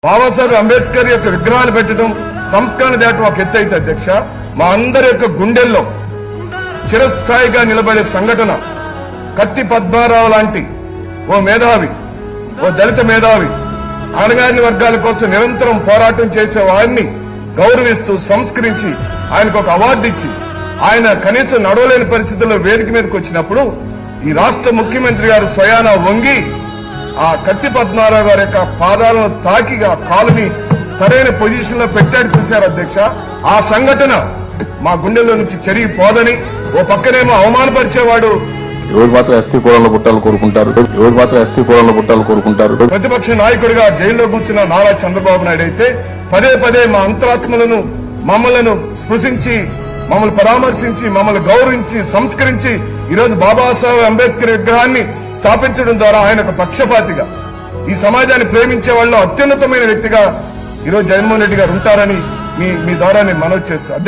బాబాసాహెబ్ అంబేద్కర్ యొక్క విగ్రహాలు పెట్టడం, సంస్కరణ దాటం ఒక ఎత్తు అయితే అధ్యక్ష, మా అందరి యొక్క గుండెల్లో చిరస్థాయిగా నిలబడే సంఘటన కత్తి పద్మారావు లాంటి ఓ మేధావి, ఓ దళిత మేధావి, అణగారిన వర్గాల కోసం నిరంతరం పోరాటం చేసే వారిని గౌరవిస్తూ సంస్కరించి ఆయనకు ఒక అవార్డు ఇచ్చి ఆయన కనీసం నడవలేని పరిస్థితుల్లో వేదిక మీదకి వచ్చినప్పుడు ఈ రాష్ట్ర ముఖ్యమంత్రి గారు స్వయాన వంగి ఆ కత్తి పద్మారావు గారి యొక్క పాదాలను తాకి ఆ కాలుని సరైన పొజిషన్ లో పెట్టాడు. చూశారు అధ్యక్ష, ఆ సంఘటన మా గుండెల్లో నుంచి చెరిగిపోదని, ఓ పక్కనేమో అవమానపరిచేవాడు ఎవరు మాత్రం ఎస్టీ కోడల్లో పుట్టాలు కోరుకుంటారు. ప్రతిపక్ష నాయకుడిగా జైల్లో కూర్చున్న నారా చంద్రబాబు నాయుడు అయితే పదే పదే మా అంతరాత్మలను మమ్మలను స్పృశించి, మమ్మల్ని పరామర్శించి, మమ్మల్ని గౌరవించి, సంస్కరించి ఈరోజు బాబాసాహెబ్ అంబేద్కర్ విగ్రహాన్ని స్థాపించడం ద్వారా ఆయన ఒక పక్షపాతిగా, ఈ సమాజాన్ని ప్రేమించే వాళ్ళు అత్యున్నతమైన వ్యక్తిగా ఈరోజు జగన్మోహన్ రెడ్డి గారు ఉంటారని మీ ద్వారా నేను మనవి చేస్తాను.